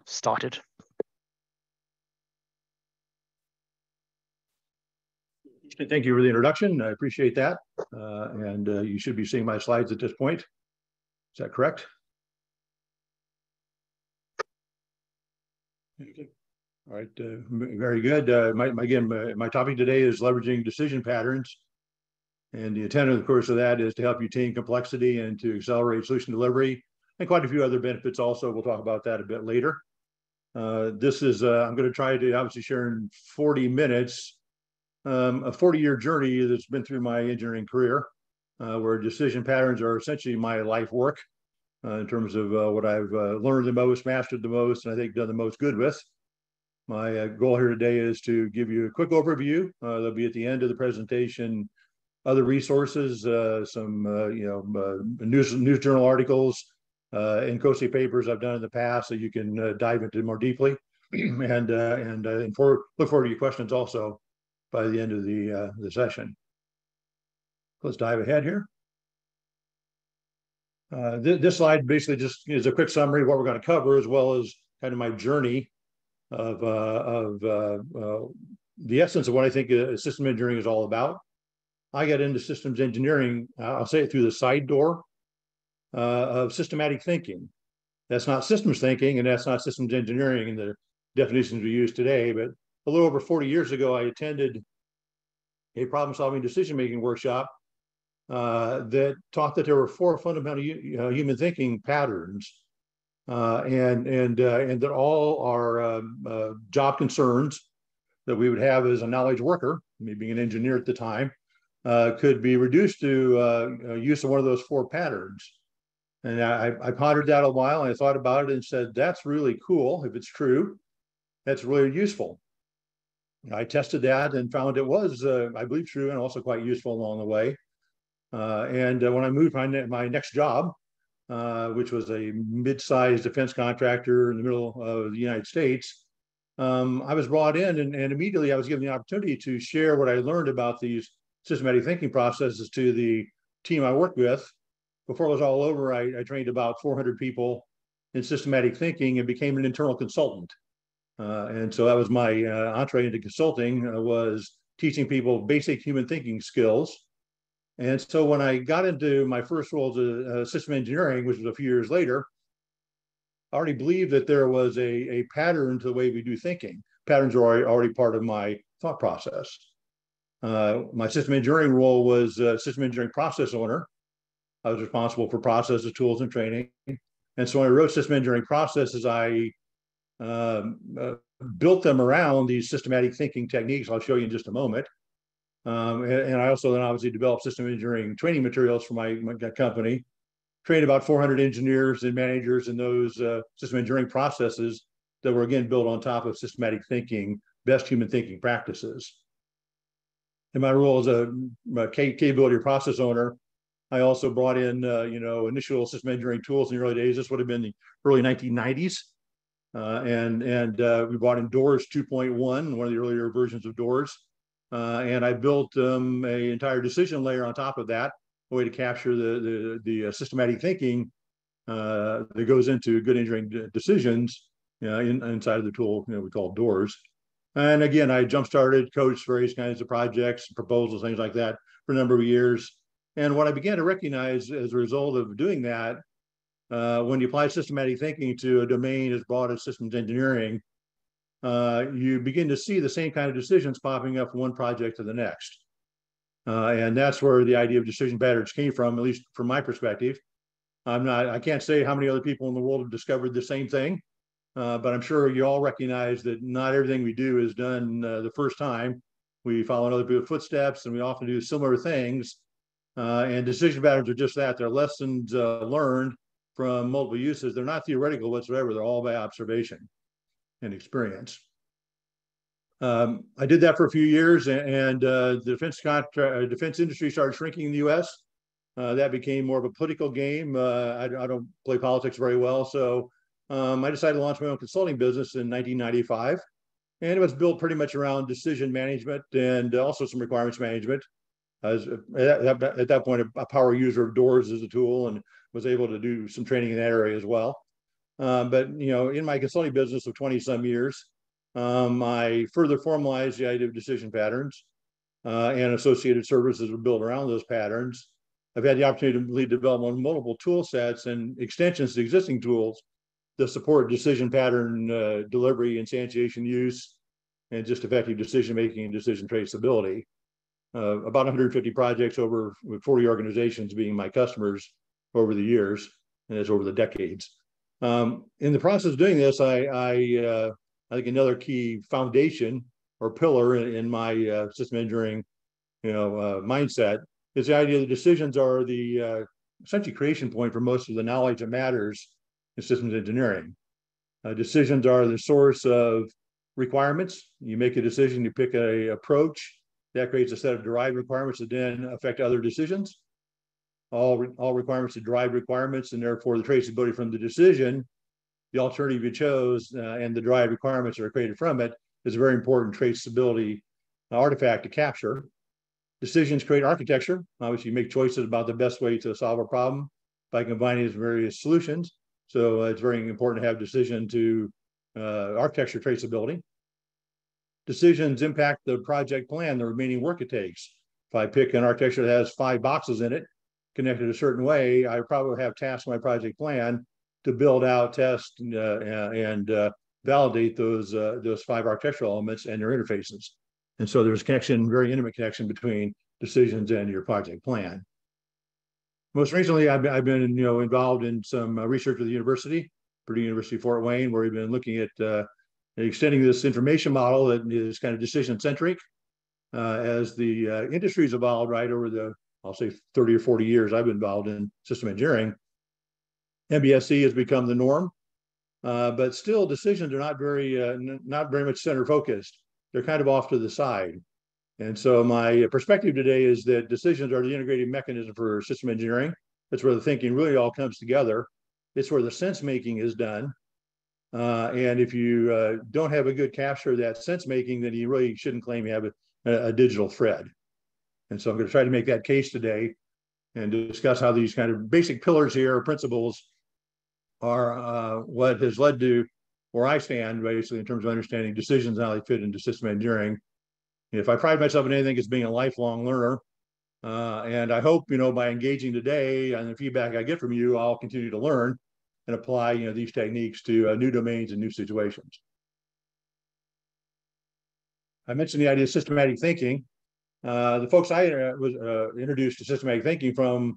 Started. Thank you for the introduction. I appreciate that. You should be seeing my slides at this point. Is that correct? Okay. All right. Very good. My topic today is leveraging decision patterns. And the intent, of course, of that is to help you tame complexity and to accelerate solution delivery, and quite a few other benefits also. We'll talk about that a bit later. I'm going to try to obviously share in 40 minutes a 40-year journey that's been through my engineering career, where decision patterns are essentially my life work in terms of what I've learned the most, mastered the most, and I think done the most good with. My goal here today is to give you a quick overview. There'll be at the end of the presentation other resources, some news journal articles, and COSE papers I've done in the past, so you can dive into more deeply, and look forward to your questions also by the end of the session. Let's dive ahead here. This slide basically just is a quick summary of what we're going to cover, as well as kind of my journey of the essence of what I think system engineering is all about. I got into systems engineering, I'll say it through the side door of systematic thinking. That's not systems thinking, and that's not systems engineering in the definitions we use today. But a little over 40 years ago, I attended a problem-solving decision-making workshop that taught that there were 4 fundamental human thinking patterns, and that all our job concerns that we would have as a knowledge worker, me being an engineer at the time, could be reduced to use of one of those 4 patterns. And I pondered that a while, and I thought about it and said, that's really cool. If it's true, that's really useful. I tested that and found it was, I believe, true and also quite useful along the way. When I moved my next job, which was a mid-sized defense contractor in the middle of the United States, I was brought in, and immediately I was given the opportunity to share what I learned about these systematic thinking processes to the team I worked with. Before it was all over, I trained about 400 people in systematic thinking and became an internal consultant. And so that was my entree into consulting, was teaching people basic human thinking skills. And so when I got into my first role as system engineering, which was a few years later, I already believed that there was a pattern to the way we do thinking. Patterns are already part of my thought process. My system engineering role was system engineering process owner. I was responsible for processes, tools, and training. And so when I wrote system engineering processes, I built them around these systematic thinking techniques I'll show you in just a moment. And I also then obviously developed system engineering training materials for my company, trained about 400 engineers and managers in those system engineering processes that were, again, built on top of systematic thinking, best human thinking practices. In my role as a capability or process owner, I also brought in, initial system engineering tools in the early days. This would have been the early 1990s. We brought in Doors 2.1, one of the earlier versions of Doors. And I built an entire decision layer on top of that, a way to capture the systematic thinking that goes into good engineering decisions inside of the tool we call Doors. And again, I jump-started, coached various kinds of projects, proposals, things like that for a number of years. And what I began to recognize as a result of doing that, when you apply systematic thinking to a domain as broad as systems engineering, you begin to see the same kind of decisions popping up from one project to the next. And that's where the idea of decision patterns came from, at least from my perspective. I can't say how many other people in the world have discovered the same thing, but I'm sure you all recognize that not everything we do is done the first time. We follow in other people's footsteps, and we often do similar things. And decision patterns are just that. They're lessons learned from multiple uses. They're not theoretical whatsoever. They're all by observation and experience. I did that for a few years, and the defense industry started shrinking in the U.S. That became more of a political game. I don't play politics very well, so I decided to launch my own consulting business in 1995, and it was built pretty much around decision management and also some requirements management. I was at that point a power user of Doors as a tool, and was able to do some training in that area as well. But in my consulting business of 20 some years, I further formalized the idea of decision patterns, and associated services are built around those patterns. I've had the opportunity to lead development of multiple tool sets and extensions to existing tools that support decision pattern delivery, instantiation, use, and just effective decision making and decision traceability. About 150 projects over, with 40 organizations being my customers over the years, and it's over the decades. In the process of doing this, I think another key foundation or pillar in my system engineering mindset is the idea that decisions are the essentially creation point for most of the knowledge that matters in systems engineering. Decisions are the source of requirements. You make a decision, you pick an approach, that creates a set of derived requirements that then affect other decisions. All requirements are derived requirements, and therefore the traceability from the decision, the alternative you chose, and the derived requirements that are created from it is a very important traceability artifact to capture. Decisions create architecture. Obviously, you make choices about the best way to solve a problem by combining these various solutions. So it's very important to have decision to architecture traceability. Decisions impact the project plan, the remaining work it takes. If I pick an architecture that has 5 boxes in it, connected a certain way, I probably have tasked my project plan to build out, test, and validate those 5 architectural elements and their interfaces. And so there's a connection, very intimate connection between decisions and your project plan. Most recently, I've been involved in some research with the university, Purdue University Fort Wayne, where we've been looking at extending this information model that is kind of decision-centric as the industry's evolved right over the, I'll say 30 or 40 years I've been involved in system engineering. MBSC has become the norm, but still decisions are not very much center focused. They're kind of off to the side. And so my perspective today is that decisions are the integrated mechanism for system engineering. That's where the thinking really all comes together. It's where the sense making is done. And if you don't have a good capture of that sense making, then you really shouldn't claim you have a digital thread. And so I'm going to try to make that case today and discuss how these kind of basic pillars here, principles, are what has led to where I stand, basically, in terms of understanding decisions and how they fit into system engineering. If I pride myself in anything, it's being a lifelong learner. And I hope, by engaging today and the feedback I get from you, I'll continue to learn and apply, these techniques to new domains and new situations. I mentioned the idea of systematic thinking. The folks I was introduced to systematic thinking from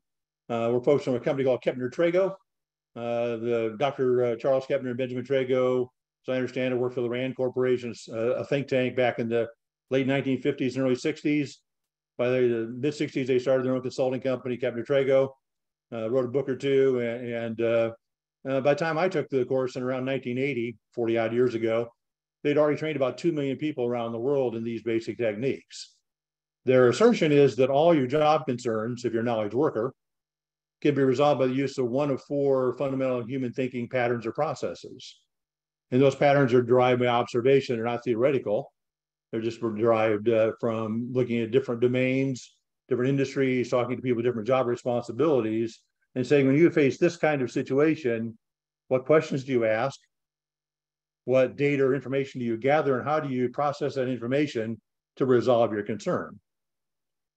were folks from a company called Kepner Trago. The Dr. Charles Kepner and Benjamin Trago, as I understand it, worked for the RAND Corporation, a think tank back in the late 1950s and early 60s. By the mid 60s, they started their own consulting company, Kepner Trago, wrote a book or two. And by the time I took the course in around 1980, 40 odd years ago, they'd already trained about 2 million people around the world in these basic techniques. Their assertion is that all your job concerns, if you're a knowledge worker, can be resolved by the use of one of 4 fundamental human thinking patterns or processes. And those patterns are derived by observation. They're not theoretical. They're just derived from looking at different domains, different industries, talking to people with different job responsibilities, and saying, when you face this kind of situation, what questions do you ask? What data or information do you gather, and how do you process that information to resolve your concern?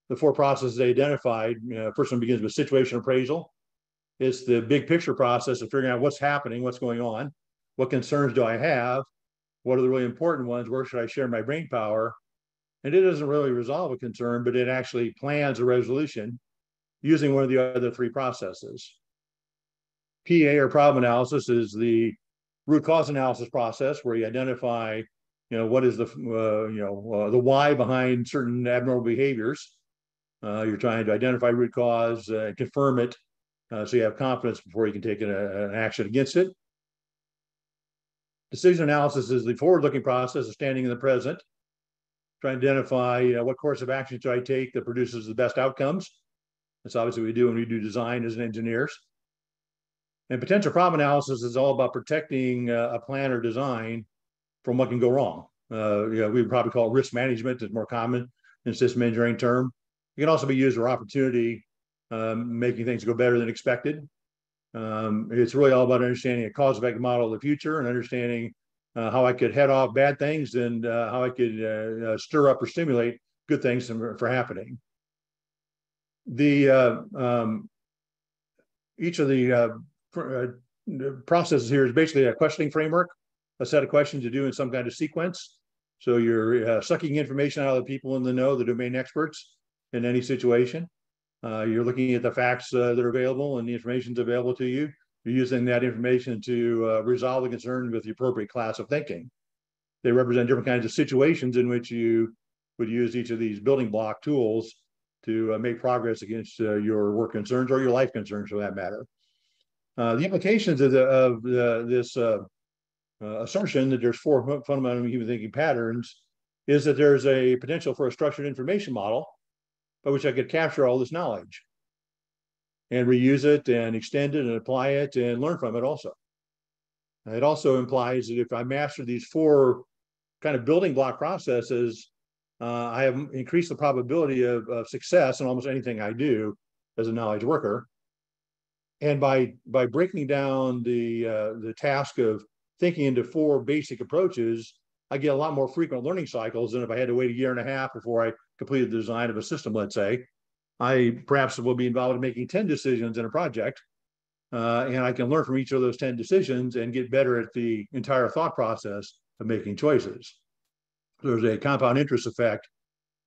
The 4 processes they identified, first one begins with situation appraisal. It's the big picture process of figuring out what's happening, what's going on, what concerns do I have, what are the really important ones, where should I share my brain power? And it doesn't really resolve a concern, but it actually plans a resolution using one of the other 3 processes. PA, or problem analysis, is the root cause analysis process where you identify, what is the why behind certain abnormal behaviors. You're trying to identify root cause, confirm it, so you have confidence before you can take an action against it. Decision analysis is the forward-looking process of standing in the present, trying to identify what course of action should I take that produces the best outcomes. That's obviously what we do when we do design as engineers. And potential problem analysis is all about protecting a plan or design from what can go wrong. We would probably call it risk management, is more common in system engineering term. It can also be used for opportunity, making things go better than expected. It's really all about understanding a cause-effect model of the future and understanding how I could head off bad things and how I could stir up or stimulate good things for happening. Each of the processes here is basically a questioning framework, a set of questions to do in some kind of sequence. So you're sucking information out of the people in the know, the domain experts in any situation. You're looking at the facts that are available and the information that's available to you. You're using that information to resolve the concern with the appropriate class of thinking. They represent different kinds of situations in which you would use each of these building block tools to make progress against your work concerns or your life concerns for that matter. The implications of this assertion that there's four fundamental human thinking patterns is that there's a potential for a structured information model by which I could capture all this knowledge and reuse it and extend it and apply it and learn from it also. It also implies that if I master these four kind of building block processes, I have increased the probability of success in almost anything I do as a knowledge worker. And by breaking down the task of thinking into four basic approaches, I get a lot more frequent learning cycles than if I had to wait a year and a half before I completed the design of a system, let's say. I perhaps will be involved in making 10 decisions in a project, and I can learn from each of those 10 decisions and get better at the entire thought process of making choices. There's a compound interest effect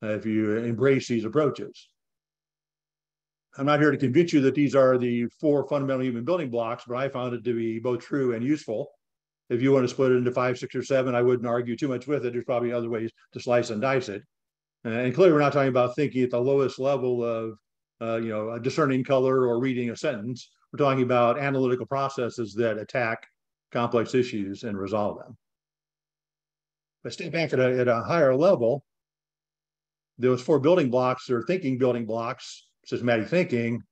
if you embrace these approaches. I'm not here to convince you that these are the four fundamental human building blocks, but I found it to be both true and useful. If you want to split it into 5, 6, or 7, I wouldn't argue too much with it. There's probably other ways to slice and dice it. And clearly, we're not talking about thinking at the lowest level of, discerning color or reading a sentence. We're talking about analytical processes that attack complex issues and resolve them. But stay back at a higher level, those four building blocks or thinking building blocks, systematic thinking,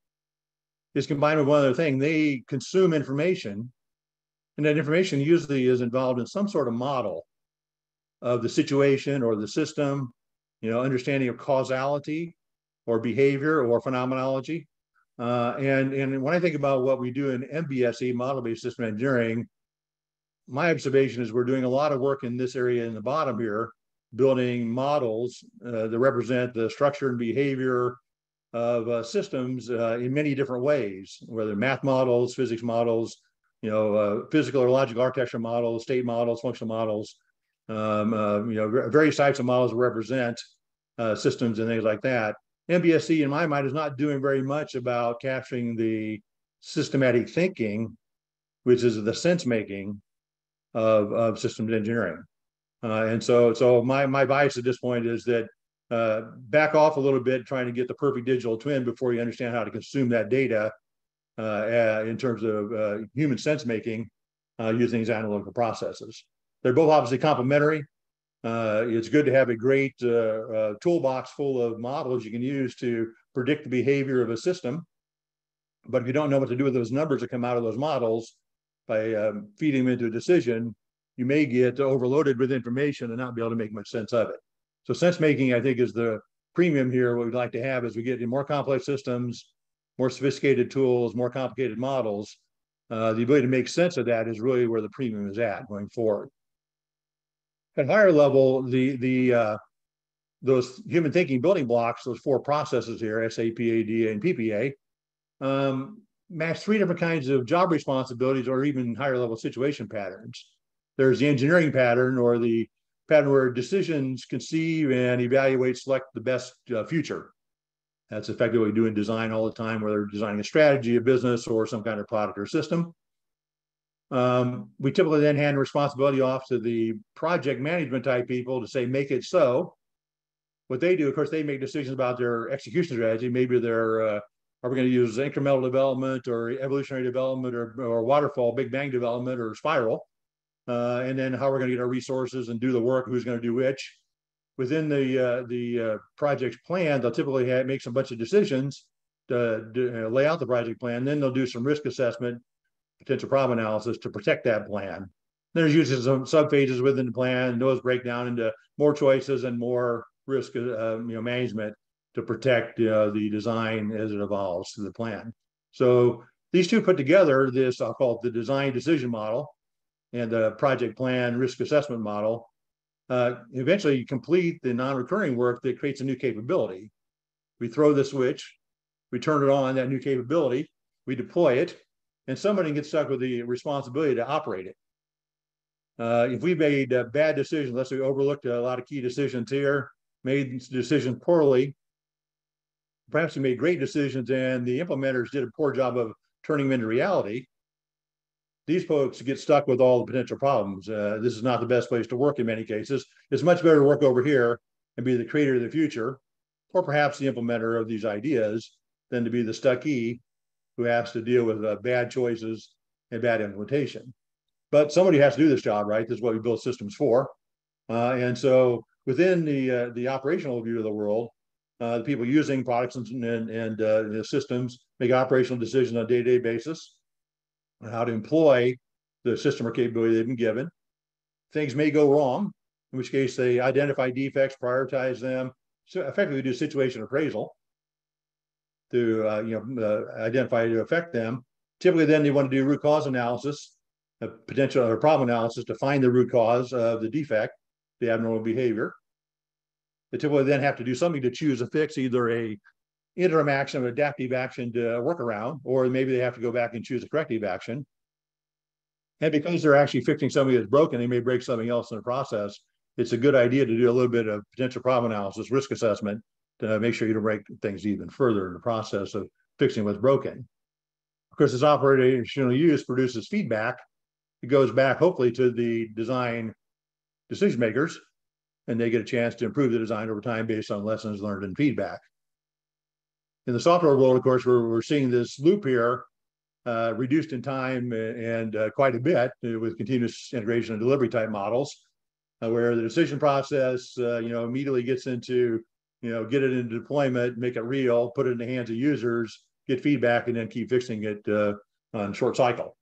is combined with one other thing. They consume information, and that information usually is involved in some sort of model of the situation or the system, understanding of causality or behavior or phenomenology. And when I think about what we do in MBSC, model-based system engineering, my observation is we're doing a lot of work in this area in the bottom here, building models that represent the structure and behavior of systems in many different ways, whether math models, physics models, physical or logical architecture models, state models, functional models, various types of models represent systems and things like that. MBSC, in my mind, is not doing very much about capturing the systematic thinking, which is the sense making of systems engineering. And so my bias at this point is that back off a little bit, trying to get the perfect digital twin before you understand how to consume that data in terms of human sense making using these analytical processes. They're both obviously complementary. It's good to have a great toolbox full of models you can use to predict the behavior of a system. But if you don't know what to do with those numbers that come out of those models by feeding them into a decision, you may get overloaded with information and not be able to make much sense of it. So sense making, I think, is the premium here. What we'd like to have as we get into more complex systems, more sophisticated tools, more complicated models. The ability to make sense of that is really where the premium is at going forward. At higher level, those human thinking building blocks, those four processes here, SA, PA, DA, and PPA, match three different kinds of job responsibilities or even higher level situation patterns. There's the engineering pattern, or the pattern where decisions conceive and evaluate, select the best future. That's effectively what we do in design all the time, whether we're designing a strategy, a business, or some kind of product or system. We typically then hand responsibility off to the project management type people to say, make it so. What they do, of course, they make decisions about their execution strategy. Maybe they're, are we going to use incremental development or evolutionary development or waterfall, big bang development or spiral? And then how we're going to get our resources and do the work, who's going to do which. Within the project's plan, they'll typically make some bunch of decisions to lay out the project plan. Then they'll do some risk assessment, potential problem analysis to protect that plan. There's usually some sub-phases within the plan, and those break down into more choices and more risk management to protect the design as it evolves through the plan. So These two put together this, I'll call it the design decision model and the project plan risk assessment model, eventually complete the non-recurring work that creates a new capability. We throw the switch, we turn it on, that new capability, we deploy it, and somebody gets stuck with the responsibility to operate it. If we made bad decisions, let's say we overlooked a lot of key decisions here, made decisions poorly, perhaps we made great decisions and the implementers did a poor job of turning them into reality, these folks get stuck with all the potential problems. This is not the best place to work in many cases. It's much better to work over here and be the creator of the future, or perhaps the implementer of these ideas, than to be the stuckee who has to deal with bad choices and bad implementation. But somebody has to do this job, right? This is what we build systems for. And so within the operational view of the world, the people using products and systems make operational decisions on a day-to-day basis on how to employ the system or capability they've been given. Things may go wrong, in which case they identify defects, prioritize them, so effectively do situation appraisal to identify to affect them. Typically, then they want to do root cause analysis, a potential or problem analysis to find the root cause of the defect, the abnormal behavior. They typically then have to do something to choose a fix, either a interim action or adaptive action to work around, or maybe they have to go back and choose a corrective action. And because they're actually fixing something that's broken, they may break something else in the process. It's a good idea to do a little bit of potential problem analysis, risk assessment, to make sure you don't break things even further in the process of fixing what's broken. Of course, this operational use produces feedback. It goes back, hopefully, to the design decision makers, and they get a chance to improve the design over time based on lessons learned and feedback. In the software world, of course, we're seeing this loop here, reduced in time and quite a bit with continuous integration and delivery type models, where the decision process, immediately gets into, get it into deployment, make it real, put it in the hands of users, get feedback, and then keep fixing it on short cycle.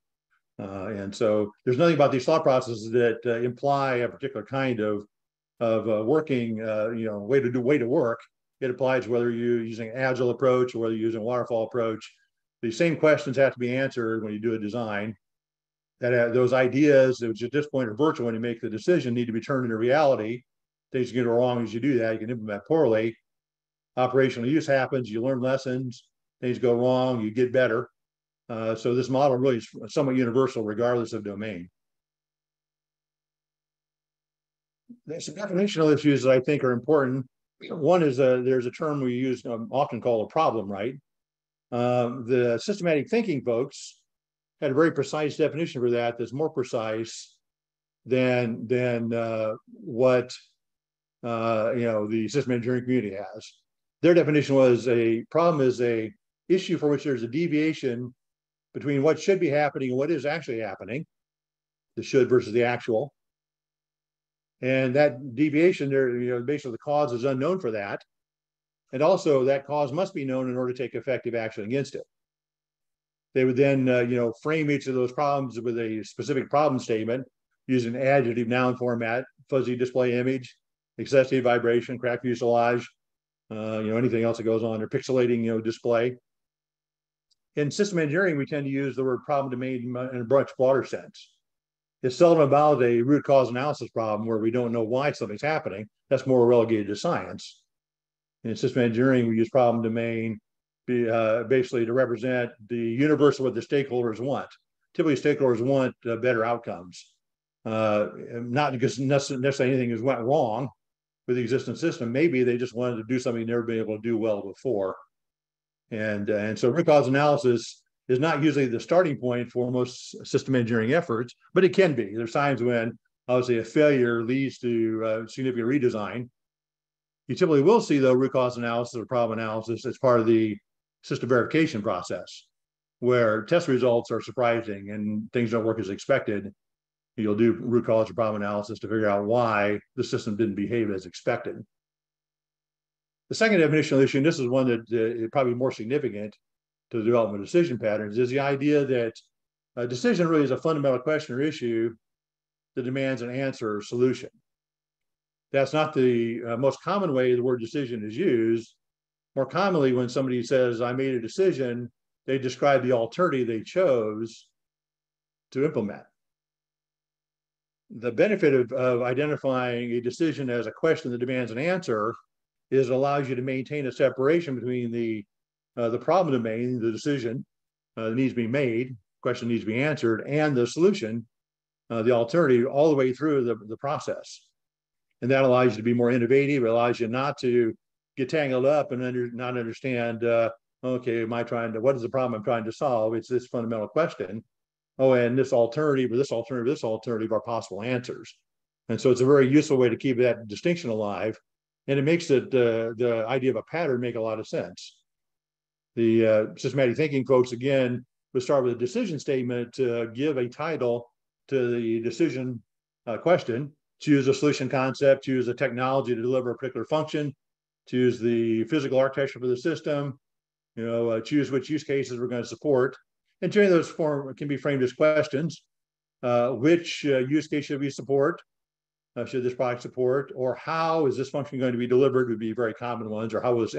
And so there's nothing about these thought processes that imply a particular kind of working, way to work. It applies whether you're using an agile approach or whether you're using a waterfall approach. The same questions have to be answered when you do a design. That those ideas, which at this point are virtual when you make the decision, need to be turned into reality. Things can go wrong as you do that. You can implement poorly. Operational use happens. You learn lessons. Things go wrong. You get better. So this model really is somewhat universal, regardless of domain. There's some definitional issues that I think are important. One is there's a term we use often called a problem, right? The systematic thinking folks had a very precise definition for that that's more precise than what the system engineering community has. Their definition was a problem is a issue for which there's a deviation between what should be happening and what is actually happening, the should versus the actual. And that deviation there, basically the cause is unknown for that. And also that cause must be known in order to take effective action against it. They would then, frame each of those problems with a specific problem statement using adjective noun format, fuzzy display image, excessive vibration, cracked fuselage, anything else that goes on, or pixelating, display. In system engineering, we tend to use the word problem domain in a much broader sense. It's seldom about a root cause analysis problem where we don't know why something's happening. That's more relegated to science. In system engineering, we use problem domain basically to represent the universe of what the stakeholders want. Typically, stakeholders want better outcomes, not because necessarily anything has went wrong with the existing system. Maybe they just wanted to do something they've never been able to do well before. And so root cause analysis is not usually the starting point for most system engineering efforts, but it can be. There's times when obviously a failure leads to significant redesign. You typically will see, though, root cause analysis or problem analysis as part of the system verification process, where test results are surprising and things don't work as expected. You'll do root cause or problem analysis to figure out why the system didn't behave as expected. The second definitional issue, and this is one that is probably more significant to the development of decision patterns, is the idea that a decision really is a fundamental question or issue that demands an answer or solution. That's not the most common way the word decision is used. More commonly, when somebody says, I made a decision, they describe the alternative they chose to implement. The benefit of identifying a decision as a question that demands an answer is it allows you to maintain a separation between the problem domain, the decision that needs to be made, question needs to be answered, and the solution, the alternative, all the way through the process. And that allows you to be more innovative. It allows you not to get tangled up and not understand, okay, what is the problem I'm trying to solve? It's this fundamental question. Oh, and this alternative or this alternative, this alternative are possible answers. And so it's a very useful way to keep that distinction alive. And it makes the idea of a pattern make a lot of sense. The systematic thinking folks, again, would start with a decision statement to give a title to the decision question, choose a solution concept, choose a technology to deliver a particular function, choose the physical architecture for the system, choose which use cases we're going to support. And generally those can be framed as questions. Which use case should we support? Should this product support? Or how is this function going to be delivered would be very common ones, or how will this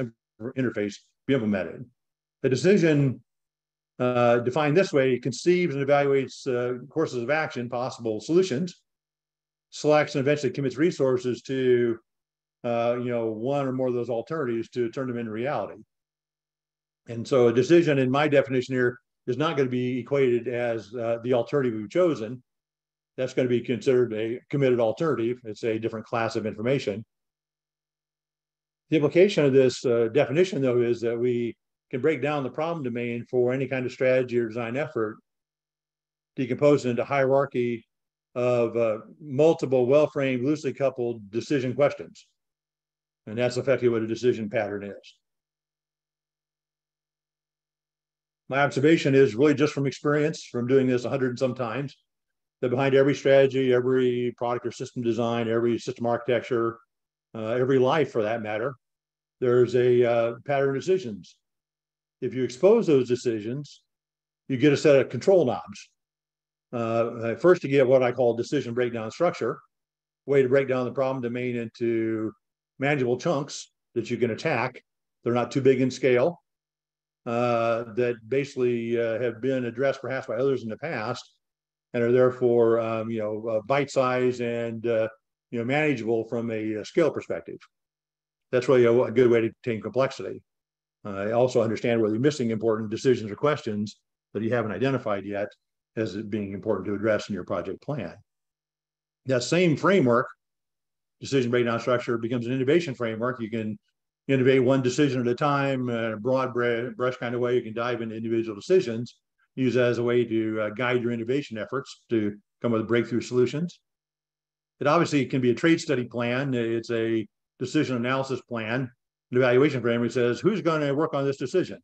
interface be implemented? The decision defined this way conceives and evaluates courses of action, possible solutions, selects and eventually commits resources to one or more of those alternatives to turn them into reality. And so a decision, in my definition here, is not going to be equated as the alternative we've chosen. That's going to be considered a committed alternative. It's a different class of information. The implication of this definition, though, is that we can break down the problem domain for any kind of strategy or design effort, decompose it into hierarchy of multiple, well-framed, loosely coupled decision questions. And that's effectively what a decision pattern is. My observation is really just from experience, from doing this 100 and some times, that behind every strategy, every product or system design, every system architecture, every life for that matter, there's a pattern of decisions. If you expose those decisions, you get a set of control knobs. First, you get what I call decision breakdown structure, way to break down the problem domain into manageable chunks that you can attack. They're not too big in scale, that basically have been addressed perhaps by others in the past and are therefore bite-sized and manageable from a scale perspective. That's really a good way to contain complexity. I also understand where you're missing important decisions or questions that you haven't identified yet as it being important to address in your project plan. That same framework, decision breakdown structure, becomes an innovation framework. You can innovate one decision at a time, in a broad brush kind of way. You can dive into individual decisions, use that as a way to guide your innovation efforts to come up with breakthrough solutions. It obviously can be a trade study plan. It's a decision analysis plan, an evaluation framework that says, who's going to work on this decision?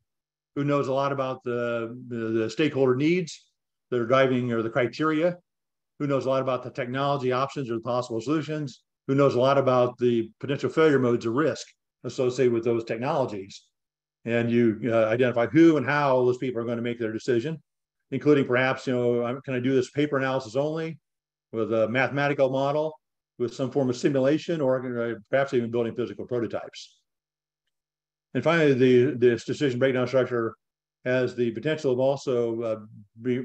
Who knows a lot about the stakeholder needs that are driving, or the criteria? Who knows a lot about the technology options or the possible solutions? Who knows a lot about the potential failure modes of risk associated with those technologies? And you identify who and how those people are going to make their decision, including perhaps, can I do this paper analysis only with a mathematical model, with some form of simulation, or perhaps even building physical prototypes. And finally, this decision breakdown structure has the potential of also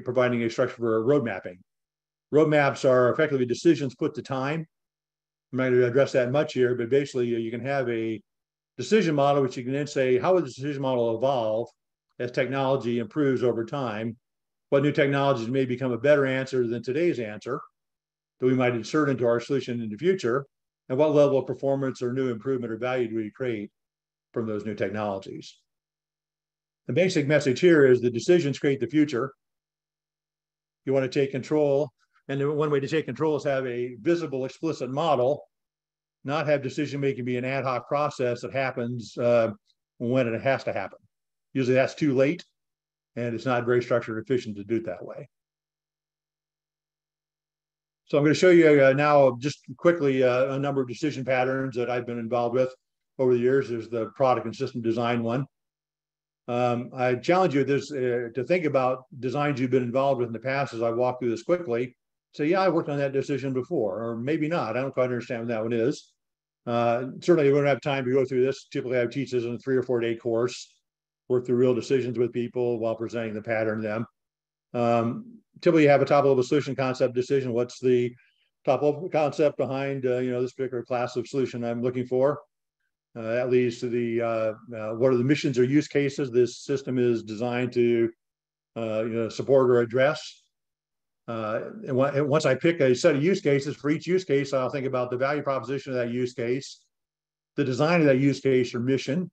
providing a structure for road mapping. Road maps are effectively decisions put to time. I'm not going to address that much here, but basically you can have a decision model, which you can then say, how will the decision model evolve as technology improves over time? What new technologies may become a better answer than today's answer that we might insert into our solution in the future? And what level of performance or new improvement or value do we create from those new technologies? The basic message here is the decisions create the future. You want to take control. And one way to take control is have a visible, explicit model, not have decision-making be an ad hoc process that happens when it has to happen. Usually that's too late, and it's not very structured or efficient to do it that way. So I'm going to show you now just quickly a number of decision patterns that I've been involved with over the years. There's the product and system design one. I challenge you to think about designs you've been involved with in the past as I walk through this quickly. Say, yeah, I worked on that decision before, or maybe not. I don't quite understand what that one is. Certainly, we don't have time to go through this. Typically, I teach this in a 3 or 4 day course. work through real decisions with people while presenting the pattern to them. Typically, you have a top-level solution concept decision. What's the top-level concept behind this particular class of solution I'm looking for? That leads to the what are the missions or use cases this system is designed to support or address. And once I pick a set of use cases, for each use case, I'll think about the value proposition of that use case, the design of that use case or mission,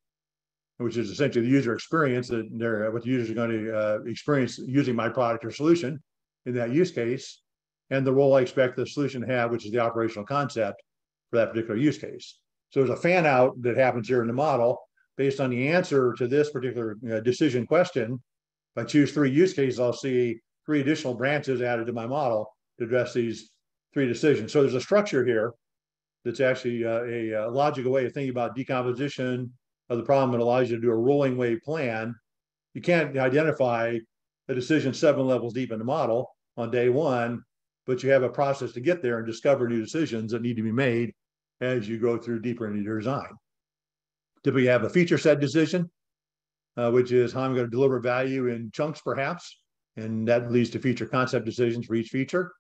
which is essentially the user experience that what the user is going to experience using my product or solution in that use case, and the role I expect the solution to have, which is the operational concept for that particular use case. So there's a fan out that happens here in the model based on the answer to this particular decision question. If I choose 3 use cases, I'll see 3 additional branches added to my model to address these 3 decisions. So there's a structure here that's actually a logical way of thinking about decomposition of the problem. It allows you to do a rolling wave plan. You can't identify a decision 7 levels deep in the model on day 1, but you have a process to get there and discover new decisions that need to be made as you go through deeper into your design. Typically, you have a feature set decision, which is how I'm going to deliver value in chunks, perhaps, and that leads to feature concept decisions for each feature.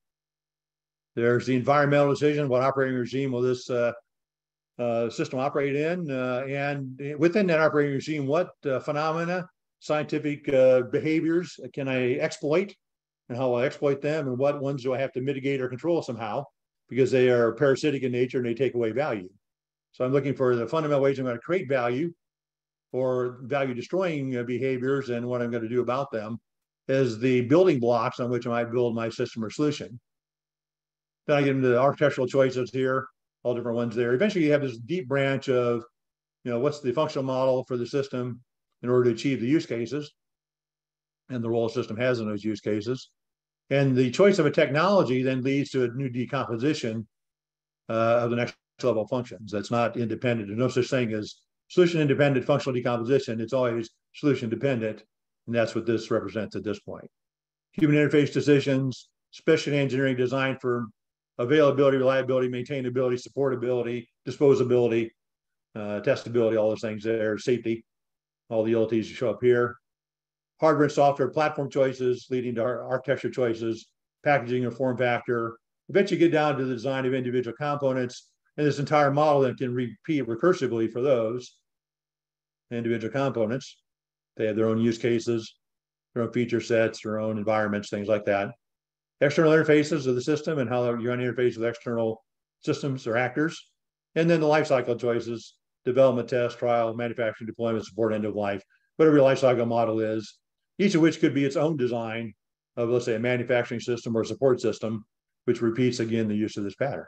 There's the environmental decision: what operating regime will this system operate in? And within that operating regime, what phenomena, scientific behaviors can I exploit, and how will I exploit them, and what ones do I have to mitigate or control somehow, because they are parasitic in nature and they take away value. So I'm looking for the fundamental ways I'm going to create value or value destroying behaviors and what I'm going to do about them as the building blocks on which I might build my system or solution. Then I get into the architectural choices here, all different ones there. Eventually you have this deep branch of, what's the functional model for the system in order to achieve the use cases and the role the system has in those use cases. And the choice of a technology then leads to a new decomposition of the next level functions. That's not independent. There's no such thing as solution independent functional decomposition. It's always solution dependent. And that's what this represents at this point. Human interface decisions, special engineering design for availability, reliability, maintainability, supportability, disposability, testability, all those things there, safety, all the ULTs show up here. Hardware and software platform choices leading to architecture choices, packaging and form factor. Eventually get down to the design of individual components, and this entire model then can repeat recursively for those individual components. They have their own use cases, their own feature sets, their own environments, things like that. External interfaces of the system and how you're going to interface with external systems or actors. And then the lifecycle choices: development, test, trial, manufacturing, deployment, support, end of life, whatever your lifecycle model is, each of which could be its own design of, let's say, a manufacturing system or a support system, which repeats again the use of this pattern.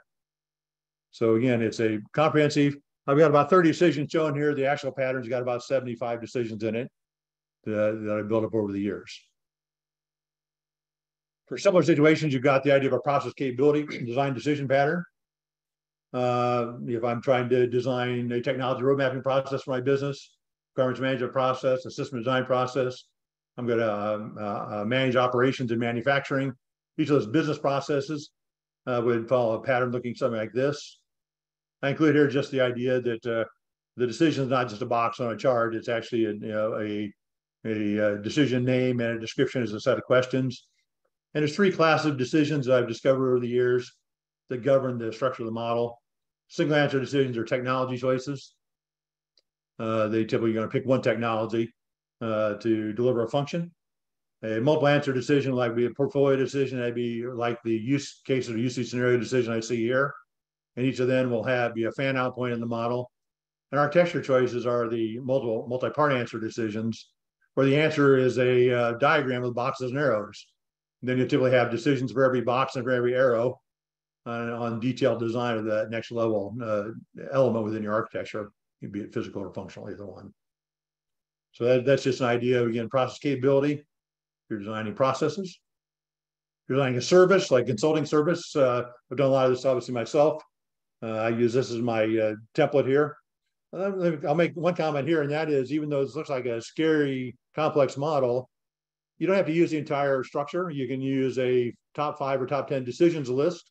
So again, it's a comprehensive. I've got about 30 decisions shown here. The actual pattern's got about 75 decisions in it that I built up over the years. For similar situations, you've got the idea of a process capability design decision pattern. If I'm trying to design a technology road mapping process for my business, requirements management process, a system design process, I'm going to manage operations and manufacturing. Each of those business processes would follow a pattern looking something like this. I include here just the idea that the decision is not just a box on a chart. It's actually a decision name, and a description is a set of questions. And there's 3 classes of decisions that I've discovered over the years that govern the structure of the model. Single answer decisions are technology choices. They typically are going to pick one technology to deliver a function. A multiple answer decision, like be a portfolio decision, that'd be like the use case or usage scenario decision I see here. And each of them will be a fan out point in the model. And architecture choices are the multi-part answer decisions, where the answer is a diagram with boxes and arrows. And then you typically have decisions for every box and for every arrow on detailed design of the next level element within your architecture, be it physical or functional, either one. So that's just an idea of, again, process capability. You're designing processes. You're designing a service, like consulting service. I've done a lot of this, obviously, myself. I use this as my template here. I'll make one comment here, and that is, even though this looks like a scary, complex model, you don't have to use the entire structure. You can use a top 5 or top 10 decisions list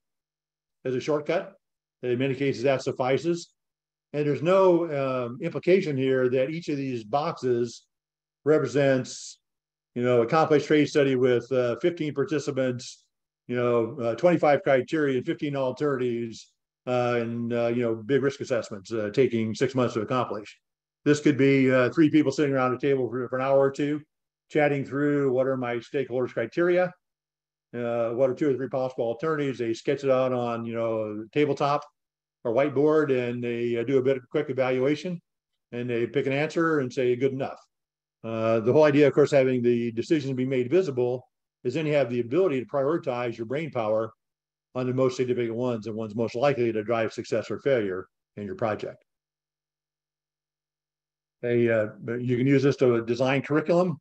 as a shortcut. In many cases, that suffices. And there's no implication here that each of these boxes represents, a complex trade study with 15 participants, 25 criteria, 15 alternatives, and big risk assessments taking 6 months to accomplish. This could be 3 people sitting around a table for an hour or two, chatting through what are my stakeholders' criteria, what are 2 or 3 possible alternatives. They sketch it out on tabletop or whiteboard, and they do a bit of quick evaluation, and they pick an answer and say good enough. The whole idea, of course, having the decisions be made visible is then you have the ability to prioritize your brain power on the most significant ones and ones most likely to drive success or failure in your project. You can use this to design curriculum,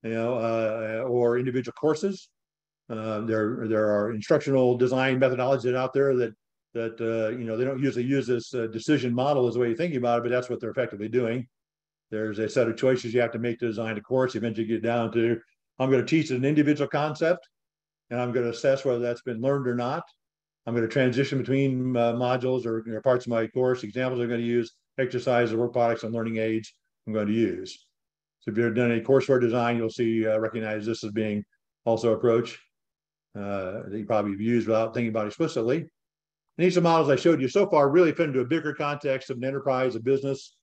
or individual courses. There are instructional design methodologies that are out there that they don't usually use this decision model as the way you're thinking about it, but that's what they're effectively doing. There's a set of choices you have to make to design a course. Eventually get down to, I'm going to teach an individual concept, and I'm going to assess whether that's been learned or not. I'm going to transition between modules or parts of my course. Examples I'm going to use, exercises, work products, and learning aids I'm going to use. So if you've done any courseware design, you'll see recognize this as being also approach that you probably have used without thinking about explicitly. And each of the models I showed you so far really fit into a bigger context of an enterprise, a business,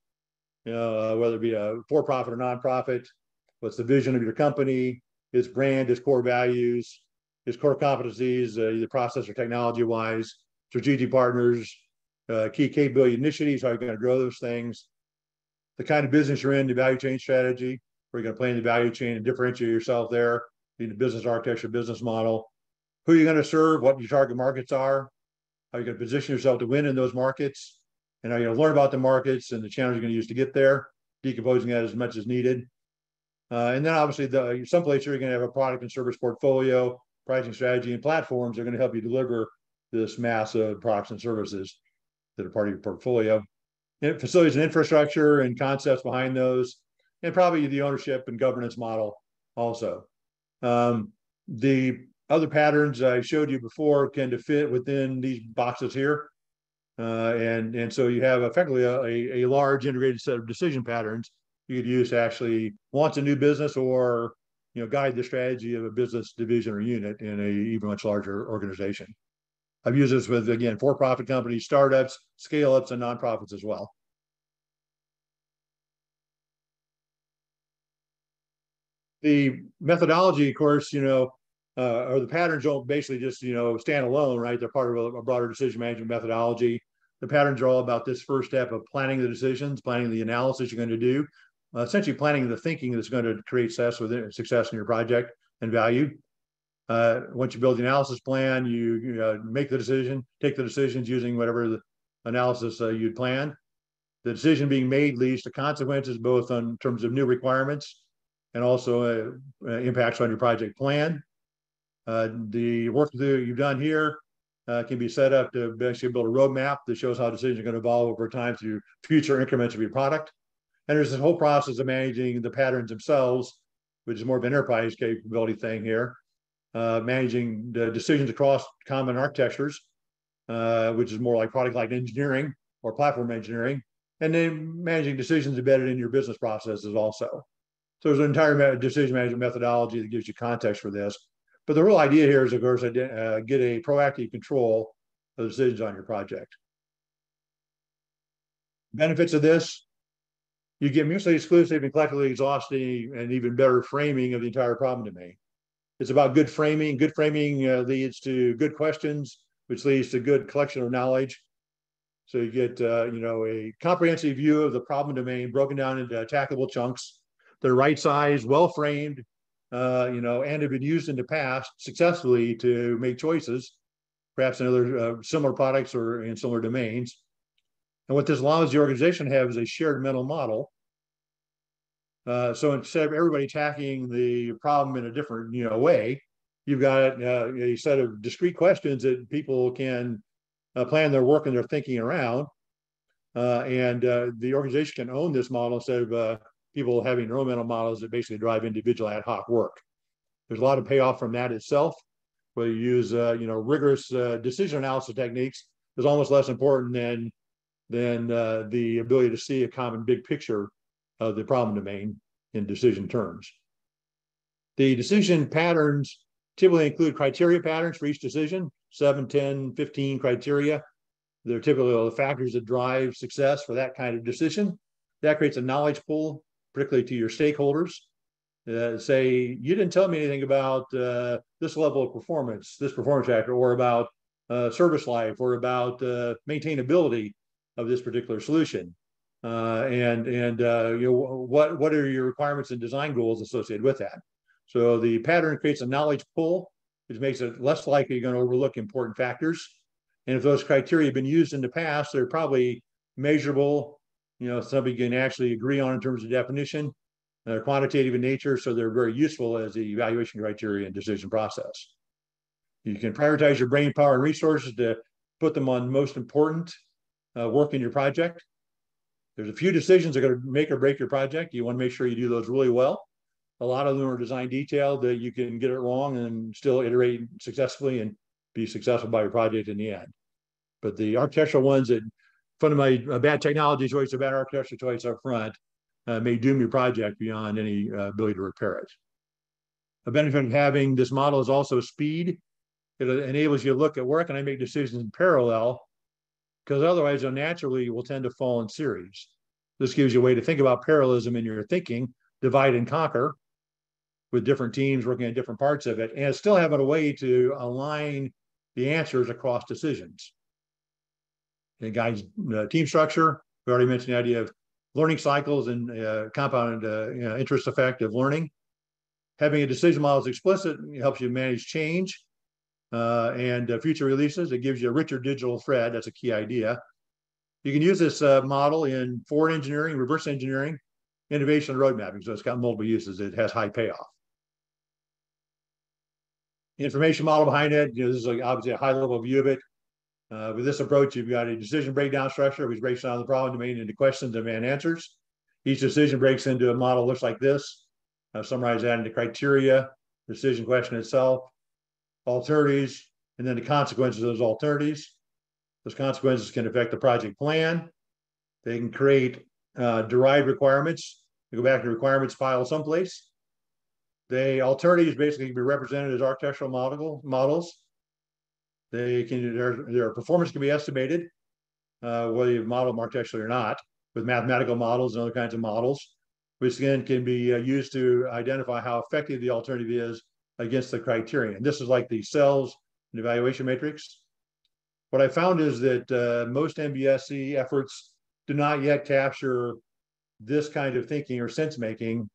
whether it be a for-profit or nonprofit. What's the vision of your company, its brand, its core values, its core competencies, either process or technology-wise, strategic partners, key capability initiatives, how you're going to grow those things, the kind of business you're in, the value chain strategy, where you're going to play in the value chain and differentiate yourself there, in the business architecture, business model, who you're going to serve, what your target markets are, how you're going to position yourself to win in those markets, and how you're going to learn about the markets and the channels you're going to use to get there, decomposing that as much as needed. And then obviously some places you're going to have a product and service portfolio, pricing strategy, and platforms are going to help you deliver this mass of products and services that are part of your portfolio. And facilities and infrastructure and concepts behind those, and probably the ownership and governance model also. The other patterns I showed you before tend to fit within these boxes here. And so you have effectively a large integrated set of decision patterns you could use to actually launch a new business or guide the strategy of a business division or unit in a even much larger organization. I've used this with, again, for-profit companies, startups, scale-ups, and nonprofits as well. The methodology, of course, or the patterns don't basically just, stand alone, right? They're part of a broader decision management methodology. The patterns are all about this first step of planning the decisions, planning the analysis you're going to do, essentially planning the thinking that's going to create success in your project and value. Once you build the analysis plan, you make the decision, take the decisions using whatever the analysis you'd planned. The decision being made leads to consequences, both in terms of new requirements and also impacts on your project plan. The work that you've done here can be set up to basically build a roadmap that shows how decisions are going to evolve over time through future increments of your product. And there's this whole process of managing the patterns themselves, which is more of an enterprise capability thing here. Managing the decisions across common architectures, which is more like product-like engineering or platform engineering, and then managing decisions embedded in your business processes also. So there's an entire decision management methodology that gives you context for this. But the real idea here is, of course, get a proactive control of the decisions on your project. Benefits of this: you get mutually exclusive and collectively exhausting and even better framing of the entire problem domain. It's about good framing. Good framing leads to good questions, which leads to good collection of knowledge. So you get a comprehensive view of the problem domain broken down into attackable chunks that are right sized, well framed, and have been used in the past successfully to make choices, perhaps in other similar products or in similar domains. And what this allows the organization to have is a shared mental model. So instead of everybody tackling the problem in a different way, you've got a set of discrete questions that people can plan their work and their thinking around. And the organization can own this model instead of people having their own mental models that basically drive individual ad hoc work. There's a lot of payoff from that itself. Whether you use rigorous decision analysis techniques is almost less important than the ability to see a common big picture of the problem domain in decision terms. The decision patterns typically include criteria patterns for each decision, 7, 10, 15 criteria. They're typically the factors that drive success for that kind of decision. That creates a knowledge pool, particularly to your stakeholders. Say, you didn't tell me anything about this level of performance, this performance factor, or about service life, or about maintainability of this particular solution. What are your requirements and design goals associated with that? So the pattern creates a knowledge pool, which makes it less likely you're going to overlook important factors. And if those criteria have been used in the past, they're probably measurable, somebody can actually agree on in terms of definition. They're quantitative in nature, so they're very useful as the evaluation criteria and decision process. You can prioritize your brain power and resources to put them on most important work in your project. There's a few decisions that are going to make or break your project. You want to make sure you do those really well. A lot of them are design detailed that you can get it wrong and still iterate successfully and be successful by your project in the end. But the architectural ones that fundamentally a bad technology choice, a bad architectural choice up front may doom your project beyond any ability to repair it. A benefit of having this model is also speed. It enables you to look at where can I make decisions in parallel, because otherwise naturally you will tend to fall in series. This gives you a way to think about parallelism in your thinking, divide and conquer, with different teams working on different parts of it, and still having a way to align the answers across decisions. It guides team structure. We already mentioned the idea of learning cycles and compound interest effect of learning. Having a decision model is explicit helps you manage change and future releases. It gives you a richer digital thread. That's a key idea. You can use this model in forward engineering, reverse engineering, innovation, and road mapping. So it's got multiple uses. It has high payoff. Information model behind it. This is obviously a high-level view of it. With this approach, you've got a decision breakdown structure, which breaks down the problem domain into questions and answers. Each decision breaks into a model looks like this. I've summarized that into criteria, decision question itself, alternatives, and then the consequences of those alternatives. Those consequences can affect the project plan. They can create derived requirements. You go back to the requirements file someplace. The alternatives basically can be represented as architectural models. Their performance can be estimated, whether you model them architecturally or not, with mathematical models and other kinds of models, which again can be used to identify how effective the alternative is against the criterion. This is like the cells and evaluation matrix. What I found is that most MBSC efforts do not yet capture this kind of thinking or sense making,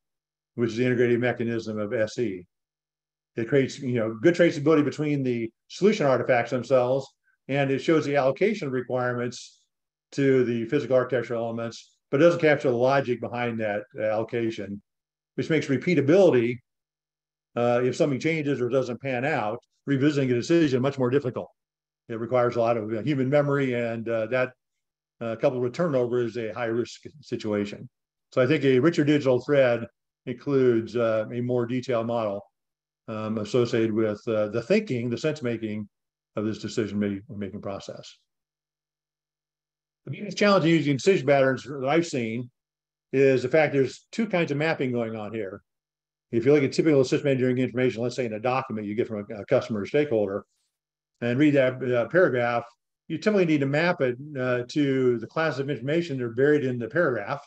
which is the integrative mechanism of SE. It creates good traceability between the solution artifacts themselves, and it shows the allocation requirements to the physical architectural elements, but it doesn't capture the logic behind that allocation, which makes repeatability, if something changes or doesn't pan out, revisiting a decision much more difficult. It requires a lot of human memory, and that coupled with turnover is a high risk situation. So I think a richer digital thread includes a more detailed model associated with the thinking, the sense making of this decision making process. The biggest challenge in using decision patterns that I've seen is the fact there's two kinds of mapping going on here. If you look at typical system engineering information, let's say in a document you get from a customer or stakeholder, and read that paragraph, you typically need to map it to the class of information that are buried in the paragraph.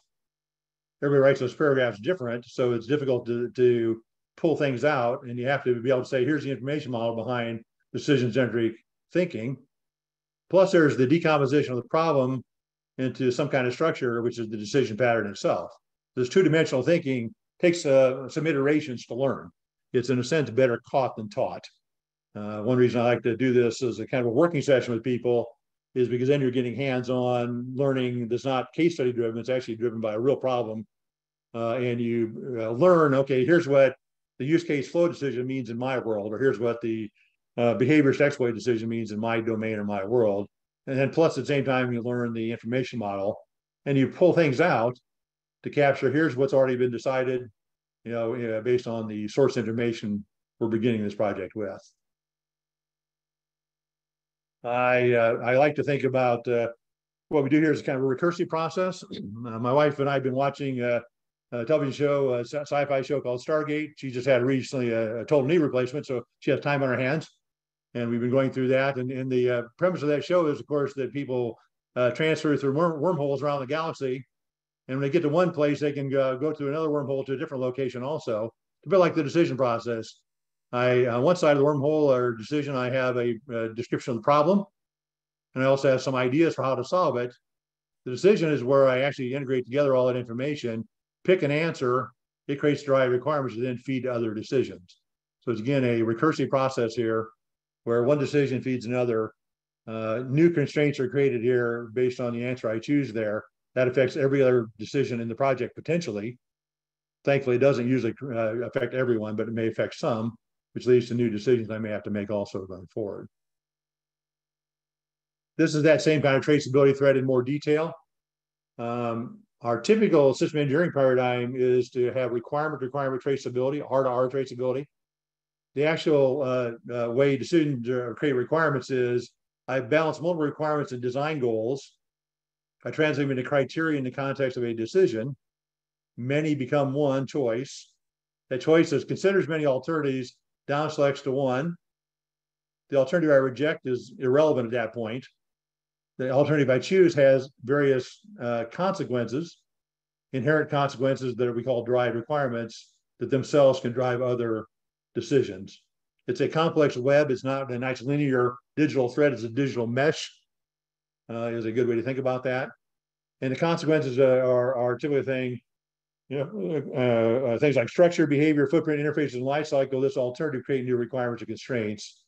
Everybody writes those paragraphs different, so it's difficult to pull things out, and you have to be able to say, here's the information model behind decision-centric thinking. Plus, there's the decomposition of the problem into some kind of structure, which is the decision pattern itself. This two-dimensional thinking takes some iterations to learn. It's, in a sense, better caught than taught. One reason I like to do this as a kind of a working session with people is because then you're getting hands-on learning that's not case study driven, it's actually driven by a real problem. And you learn, okay, here's what the use case flow decision means in my world, or here's what the behaviorist exploit decision means in my domain or my world. And then plus at the same time, you learn the information model and you pull things out to capture, here's what's already been decided, based on the source information we're beginning this project with. I like to think about what we do here is kind of a recursive process. My wife and I have been watching television show, a sci-fi show called Stargate. She just had recently a total knee replacement, so she has time on her hands. And we've been going through that. And the premise of that show is, of course, that people transfer through wormholes around the galaxy. And when they get to one place, they can go to another wormhole to a different location also. It's a bit like the decision process. On one side of the wormhole or decision, I have a description of the problem. And I also have some ideas for how to solve it. The decision is where I actually integrate together all that information, pick an answer, it creates the right requirements to then feed to other decisions. So it's, again, a recursive process here where one decision feeds another. New constraints are created here based on the answer I choose there. That affects every other decision in the project potentially. Thankfully, it doesn't usually affect everyone, but it may affect some, which leads to new decisions I may have to make also going forward. This is that same kind of traceability thread in more detail. Our typical system engineering paradigm is to have requirement traceability, R2R traceability. The actual way decisions create requirements is I balance multiple requirements and design goals. I translate them into criteria in the context of a decision. Many become one choice. That choice is considers many alternatives, down selects to one. The alternative I reject is irrelevant at that point. The alternative I choose has various consequences, inherent consequences that we call derived requirements that themselves can drive other decisions. It's a complex web. It's not a nice linear digital thread. It's a digital mesh. Is a good way to think about that. And the consequences are typically things like structure, behavior, footprint, interfaces, and life cycle. This alternative create new requirements and constraints.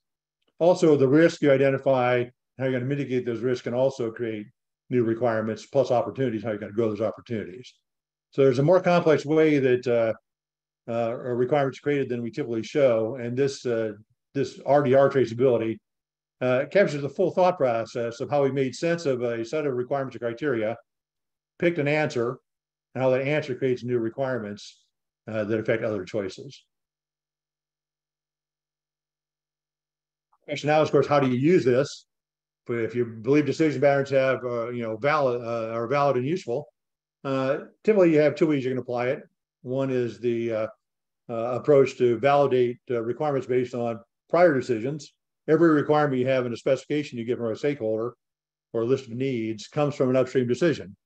Also, the risk you identify, how you're going to mitigate those risks, can also create new requirements plus opportunities, how you're going to grow those opportunities. So there's a more complex way that requirements created than we typically show. And this RDR traceability captures the full thought process of how we made sense of a set of requirements and criteria, picked an answer, and how that answer creates new requirements that affect other choices. Question now is, of course, how do you use this? If you believe decision patterns have, are valid and useful, typically you have two ways you can apply it. One is the approach to validate requirements based on prior decisions. Every requirement you have in a specification you give from a stakeholder or a list of needs comes from an upstream decision.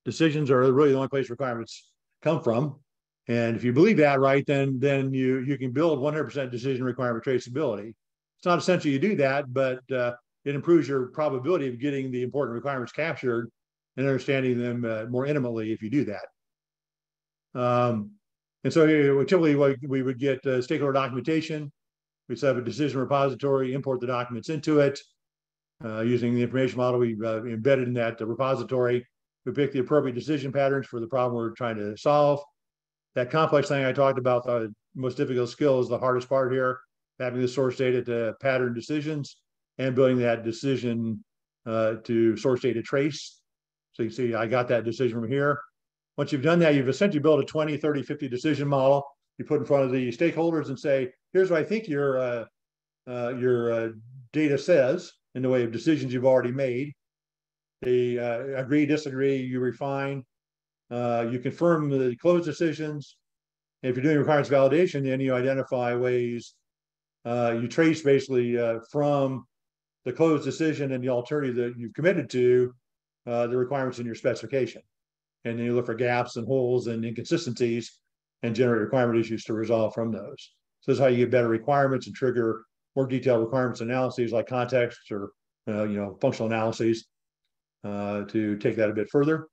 Decisions are really the only place requirements come from. And if you believe that, right, then you can build 100% decision requirement traceability. It's not essential you do that, but it improves your probability of getting the important requirements captured and understanding them more intimately if you do that. And so typically we would get stakeholder documentation. We set up a decision repository, import the documents into it. Using the information model we've embedded in that repository, we pick the appropriate decision patterns for the problem we're trying to solve. That complex thing I talked about, the most difficult skill, is the hardest part here, having the source data to pattern decisions and building that decision to source data trace. So you see, I got that decision from here. Once you've done that, you've essentially built a 20, 30, 50 decision model. You put in front of the stakeholders and say, here's what I think your data says in the way of decisions you've already made. They agree, disagree, you refine. You confirm the closed decisions. And if you're doing requirements validation, then you identify ways. You trace basically from the closed decision and the alternative that you've committed to the requirements in your specification. And then you look for gaps and holes and inconsistencies and generate requirement issues to resolve from those. So this is how you get better requirements and trigger more detailed requirements analyses like context or functional analyses to take that a bit further.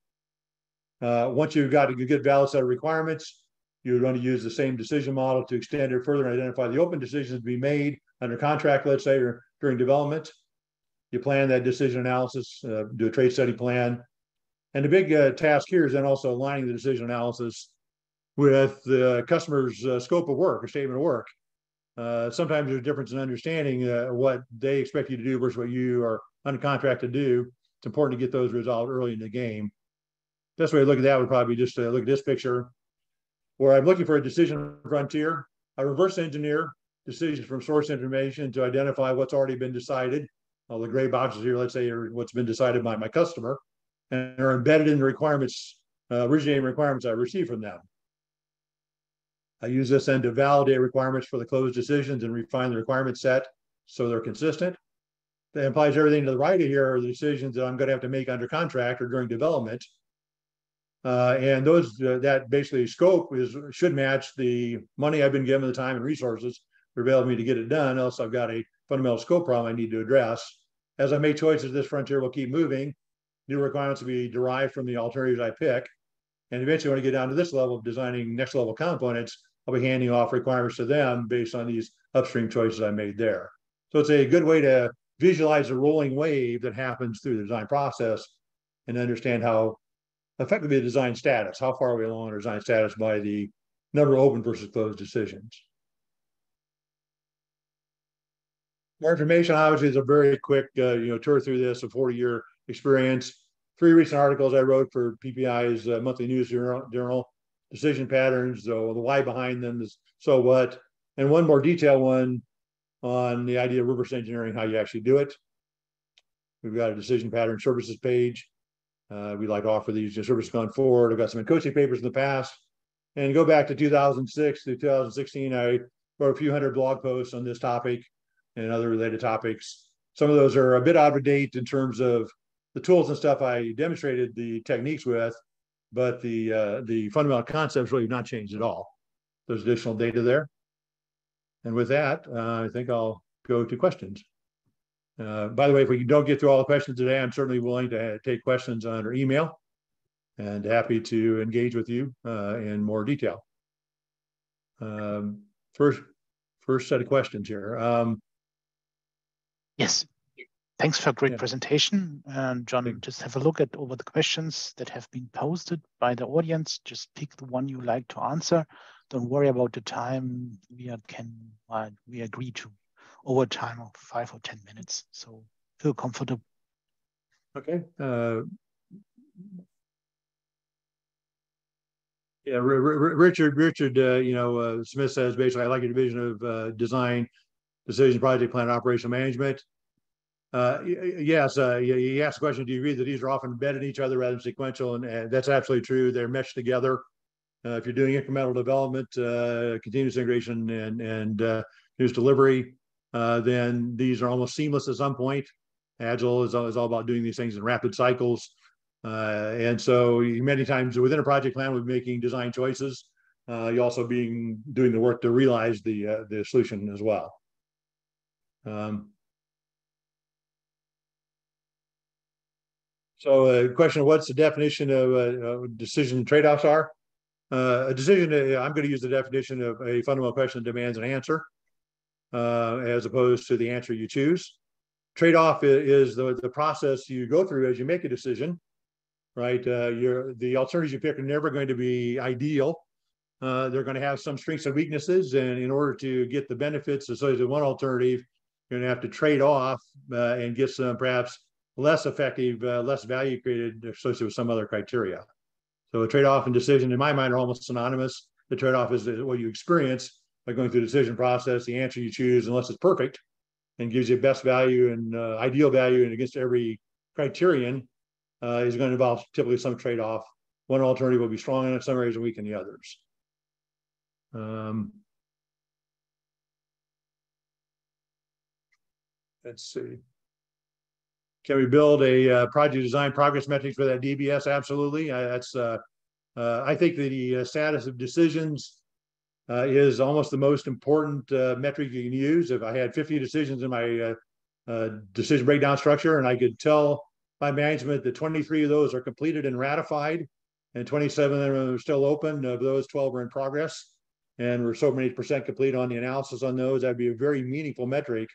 Once you've got a good valid set of requirements, you're going to use the same decision model to extend it further and identify the open decisions to be made under contract, let's say, or during development. You plan that decision analysis, do a trade study plan. And the big task here is then also aligning the decision analysis with the customer's scope of work or statement of work. Sometimes there's a difference in understanding what they expect you to do versus what you are under contract to do. It's important to get those resolved early in the game. Best way to look at that would probably be just to look at this picture where I'm looking for a decision frontier. I reverse engineer decisions from source information to identify what's already been decided. All the gray boxes here, let's say, are what's been decided by my customer and are embedded in the requirements originating requirements I receive from them. I use this then to validate requirements for the closed decisions and refine the requirement set so they're consistent. That implies everything to the right of here are the decisions that I'm going to have to make under contract or during development. And those that basically scope should match the money I've been given, the time and resources available to me to get it done. Else I've got a fundamental scope problem I need to address. As I make choices, this frontier will keep moving. New requirements will be derived from the alternatives I pick. And eventually, when I get down to this level of designing next level components, I'll be handing off requirements to them based on these upstream choices I made there. So it's a good way to visualize the rolling wave that happens through the design process and understand how effectively the design status, how far are we along in our design status by the number of open versus closed decisions. More information, obviously, is a very quick tour through this, a 40-year experience. 3 recent articles I wrote for PPI's monthly news journal, decision patterns, the why behind them, is so what, and one more detailed one on the idea of reverse engineering, how you actually do it. We've got a decision pattern services page. We'd like to offer these services going forward. I've got some coaching papers in the past. And go back to 2006 to 2016, I wrote a few hundred blog posts on this topic and other related topics. Some of those are a bit out of date in terms of the tools and stuff I demonstrated the techniques with, but the fundamental concepts really have not changed at all. There's additional data there. And with that, I think I'll go to questions. By the way, if we don't get through all the questions today, I'm certainly willing to take questions under email and happy to engage with you in more detail. First set of questions here. Yes, thanks for a great presentation. And John, just have a look at over the questions that have been posted by the audience. Just pick the one you like to answer. Don't worry about the time. We agree to overtime of 5 or 10 minutes. So feel comfortable. Okay. Yeah, Richard, Smith says basically, I like your division of design, decision, project plan, operational management. Yes, you asked the question, do you agree that these are often embedded in each other rather than sequential? And that's absolutely true. They're meshed together. If you're doing incremental development, continuous integration, and continuous delivery, then these are almost seamless at some point. Agile is all about doing these things in rapid cycles. And so many times within a project plan, we're making design choices. You also doing the work to realize the solution as well. So a question of what's the definition of decision trade-offs are. A decision, I'm going to use the definition of a fundamental question that demands an answer as opposed to the answer you choose. Trade-off is the process you go through as you make a decision, right? The alternatives you pick are never going to be ideal. They're going to have some strengths and weaknesses, and in order to get the benefits associated with one alternative, you're going to have to trade off and get some perhaps less effective, less value created associated with some other criteria. So a trade-off and decision, in my mind, are almost synonymous. The trade-off is what you experience by going through the decision process. The answer you choose, unless it's perfect and gives you best value and ideal value and against every criterion, is going to involve typically some trade-off. One alternative will be strong in some areas and weak in the others. Let's see. Can we build a project design progress metrics for that DBS? Absolutely. I think the status of decisions is almost the most important metric you can use. If I had 50 decisions in my decision breakdown structure, and I could tell my management that 23 of those are completed and ratified, and 27 of them are still open, of those 12 are in progress, and we're so many % complete on the analysis on those, that'd be a very meaningful metric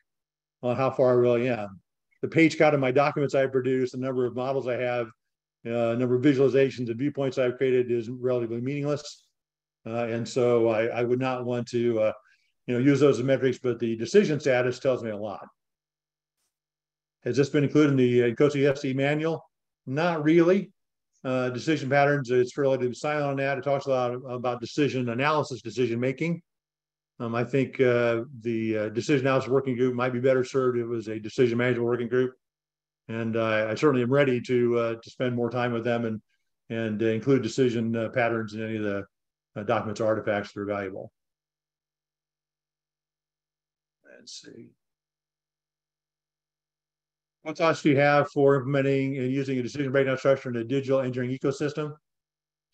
on how far I really am. The page count of my documents I produce, the number of models I have, number of visualizations and viewpoints I've created is relatively meaningless. And so I would not want to use those as metrics, but the decision status tells me a lot. Has this been included in the COSI manual? Not really. Decision patterns, it's relatively silent on that. It talks a lot about decision analysis, decision making. I think the decision analysis working group might be better served if it was a decision management working group. And I certainly am ready to spend more time with them and and include decision patterns in any of the documents or artifacts that are valuable. Let's see. What thoughts do you have for implementing and using a decision breakdown structure in a digital engineering ecosystem,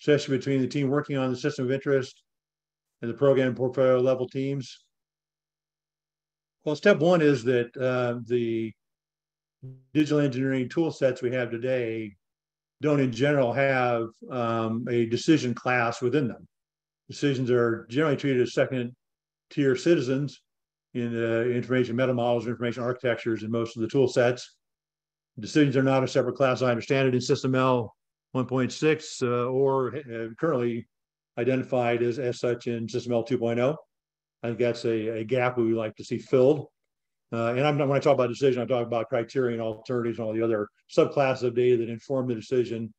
especially between the team working on the system of interest and the program and portfolio level teams? Well, step one is that the digital engineering tool sets we have today don't in general have a decision class within them. Decisions are generally treated as second tier citizens in information meta models, information architectures in most of the tool sets. Decisions are not a separate class, I understand it, in SysML 1.6 or currently identified as such in SysML 2.0. I think that's a gap we would like to see filled. And when I talk about decision, I'm talking about criteria and alternatives and all the other subclasses of data that inform the decision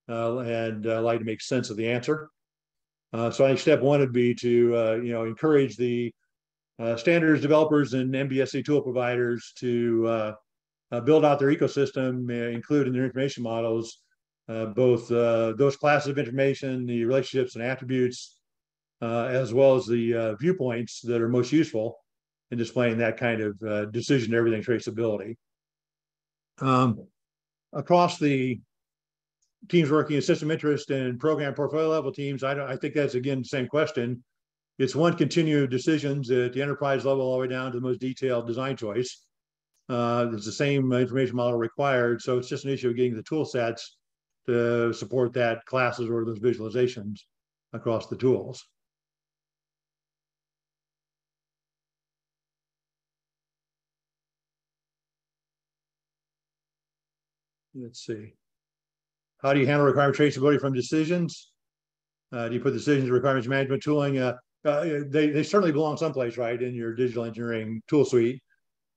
and allow you to make sense of the answer. So I think step one would be to encourage the standards developers and MBSC tool providers to build out their ecosystem, including their information models, both those classes of information, the relationships and attributes, as well as the viewpoints that are most useful in displaying that kind of decision everything traceability. Across the teams working in system interest and program portfolio level teams, I think that's, again, the same question. It's one continued decisions at the enterprise level all the way down to the most detailed design choice. It's the same information model required, so it's just an issue of getting the tool sets to support that classes or those visualizations across the tools. Let's see. How do you handle requirement traceability from decisions? Do you put decisions in requirements management tooling? They certainly belong someplace, right, in your digital engineering tool suite.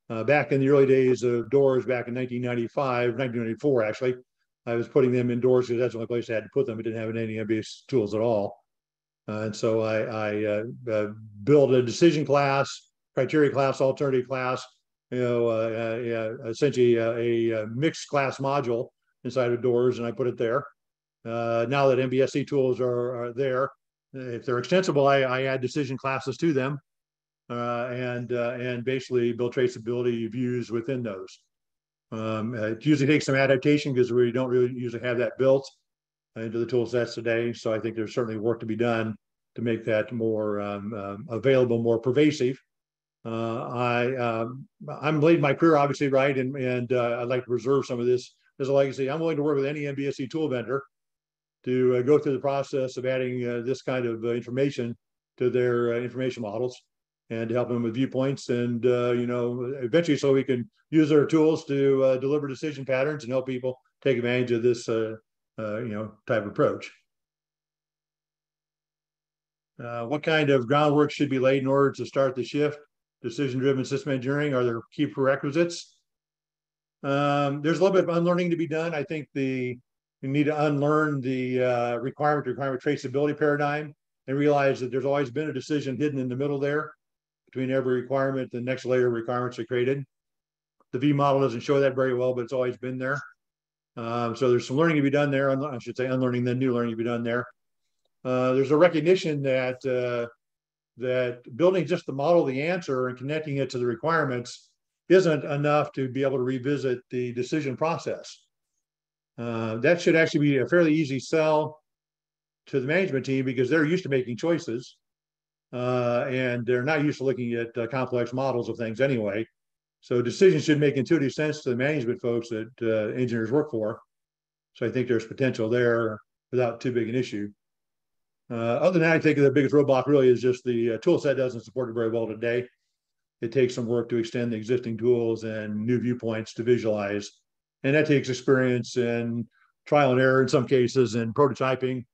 Back in the early days of DOORS, back in 1994, actually, I was putting them indoors because that's the only place I had to put them. It didn't have any MBS tools at all. And so I built a decision class, criteria class, alternative class, essentially a mixed class module inside of DOORS, and I put it there. Now that MBSC tools are there, if they're extensible, I add decision classes to them and basically build traceability views within those. It usually takes some adaptation because we don't really usually have that built into the tool sets today. So I think there's certainly work to be done to make that more available, more pervasive. I'm late in my career, obviously, right? And I'd like to preserve some of this as a legacy. I'm willing to work with any MBSC tool vendor to go through the process of adding this kind of information to their information models and to help them with viewpoints and, eventually so we can use their tools to deliver decision patterns and help people take advantage of this, type of approach. What kind of groundwork should be laid in order to start the shift? Decision-driven system engineering, are there key prerequisites? There's a little bit of unlearning to be done. I think you need to unlearn the requirement traceability paradigm and realize that there's always been a decision hidden in the middle there between every requirement, the next layer of requirements are created. The V model doesn't show that very well, but it's always been there. So there's some learning to be done there. I should say unlearning, then new learning to be done there. There's a recognition that building just the model, the answer, and connecting it to the requirements isn't enough to be able to revisit the decision process. That should actually be a fairly easy sell to the management team because they're used to making choices and they're not used to looking at complex models of things anyway. So decisions should make intuitive sense to the management folks that engineers work for. So I think there's potential there without too big an issue. Other than that, I think the biggest roadblock really is just the tool set doesn't support it very well today. It takes some work to extend the existing tools and new viewpoints to visualize. And that takes experience and trial and error in some cases and prototyping.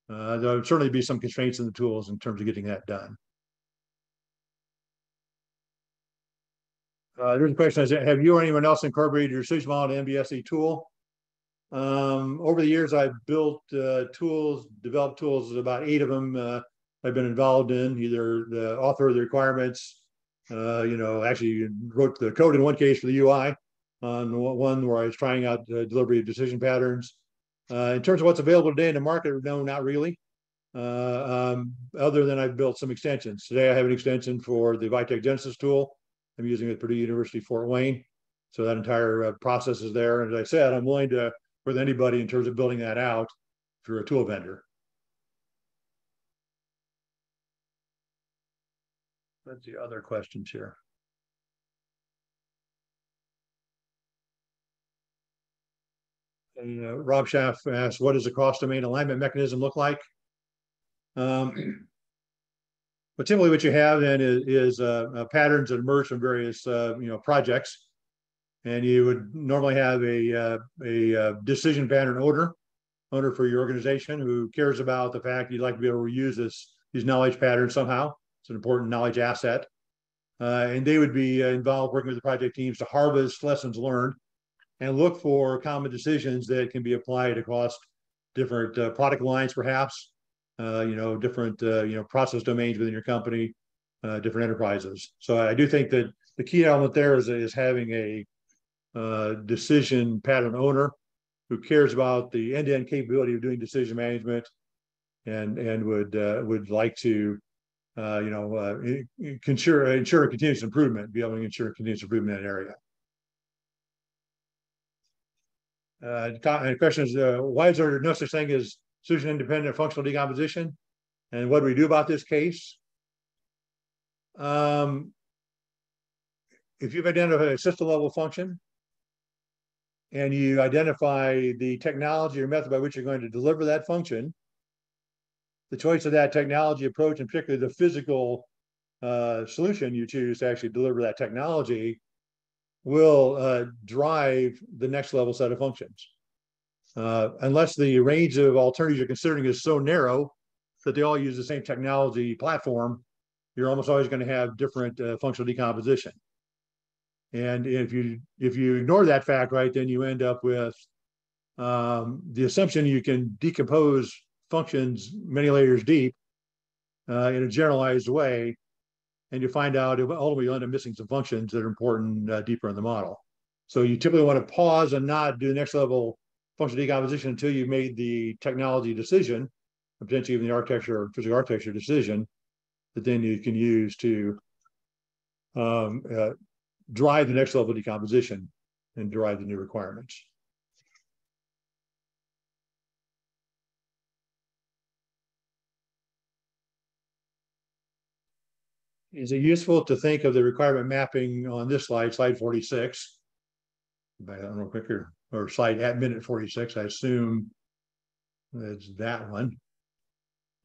There'll certainly be some constraints in the tools in terms of getting that done. There's a question, have you or anyone else incorporated your decision model to MBSC tool? Over the years, I've built tools, developed tools, about 8 of them I've been involved in, either the author of the requirements, actually wrote the code in one case for the UI, on one where I was trying out delivery of decision patterns, In terms of what's available today in the market, no, not really. Other than I've built some extensions. Today I have an extension for the Vitek Genesis tool. I'm using it at Purdue University, Fort Wayne. So that entire process is there. And as I said, I'm willing to work with anybody in terms of building that out through a tool vendor. Let's see other questions here. And, Rob Schaff asked, what does the cross-domain alignment mechanism look like? But typically what you have then is patterns that emerge from various projects. And you would normally have a decision pattern owner for your organization who cares about the fact you'd like to be able to use these knowledge patterns somehow. It's an important knowledge asset. And they would be involved working with the project teams to harvest lessons learned and look for common decisions that can be applied across different product lines, perhaps, different process domains within your company, different enterprises. So I do think that the key element there is having a decision pattern owner who cares about the end-to-end capability of doing decision management and would like to ensure continuous improvement, be able to ensure continuous improvement in that area. The question is, why is there no such thing as solution-independent functional decomposition? And what do we do about this case? If you've identified a system-level function and you identify the technology or method by which you're going to deliver that function, the choice of that technology approach, and particularly the physical solution you choose to actually deliver that technology, will drive the next level set of functions. Unless the range of alternatives you're considering is so narrow that they all use the same technology platform, you're almost always going to have different functional decomposition. And if you ignore that fact, right, then you end up with the assumption you can decompose functions many layers deep in a generalized way, and you find out ultimately you'll end up missing some functions that are important deeper in the model. So you typically want to pause and not do the next level functional decomposition until you've made the technology decision, potentially even the architecture or physical architecture decision, that then you can use to drive the next level of decomposition and derive the new requirements. Is it useful to think of the requirement mapping on this slide, slide 46? Back on real quick here, or slide at minute 46, I assume it's that one,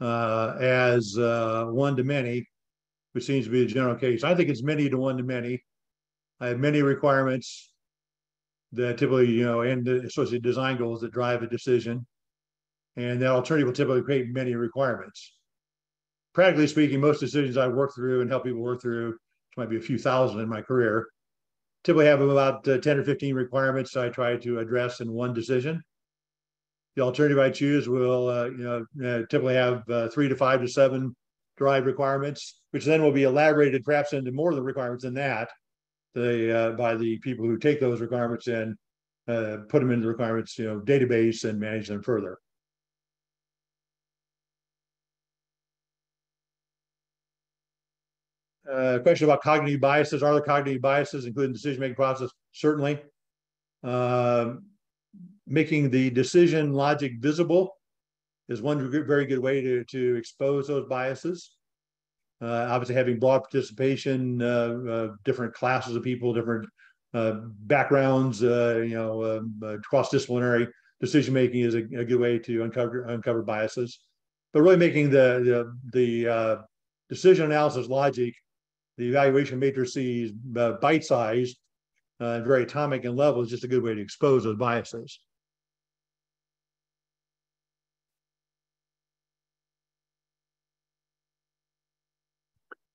as one to many, which seems to be the general case. I think it's many to one to many. I have many requirements that typically, and the associated design goals that drive a decision. And that alternative will typically create many requirements. Practically speaking, most decisions I work through and help people work through, which might be a few thousand in my career, typically have about 10 or 15 requirements I try to address in one decision. The alternative I choose will, typically have 3 to 5 to 7 derived requirements, which then will be elaborated perhaps into more of the requirements than that by the people who take those requirements and put them into the requirements database and manage them further. Question about cognitive biases. Are there cognitive biases, including the decision-making process? Certainly. Making the decision logic visible is one very good way to expose those biases. Obviously, having broad participation, different classes of people, different backgrounds, cross-disciplinary decision-making is a good way to uncover biases. But really making the decision analysis logic, the evaluation matrices, bite-sized and very atomic in level is just a good way to expose those biases.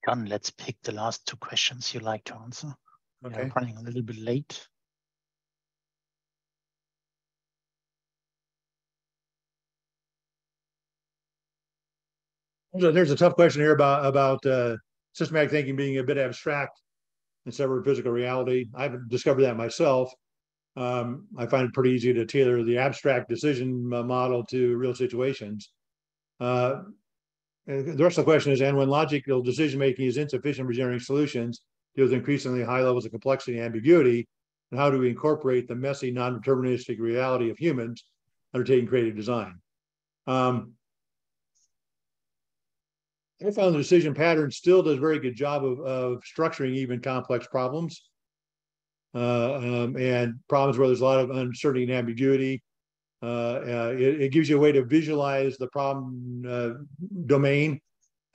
John, let's pick the last 2 questions you like to answer. Okay. We're running a little bit late. There's a tough question here about systematic thinking being a bit abstract and separate physical reality. I haven't discovered that myself. I find it pretty easy to tailor the abstract decision model to real situations. And the rest of the question is, and when logical decision-making is insufficient for generating solutions, deals with increasingly high levels of complexity and ambiguity, and how do we incorporate the messy, non-deterministic reality of humans undertaking creative design? I found the decision pattern still does a very good job of structuring even complex problems. And problems where there's a lot of uncertainty and ambiguity. It gives you a way to visualize the problem domain,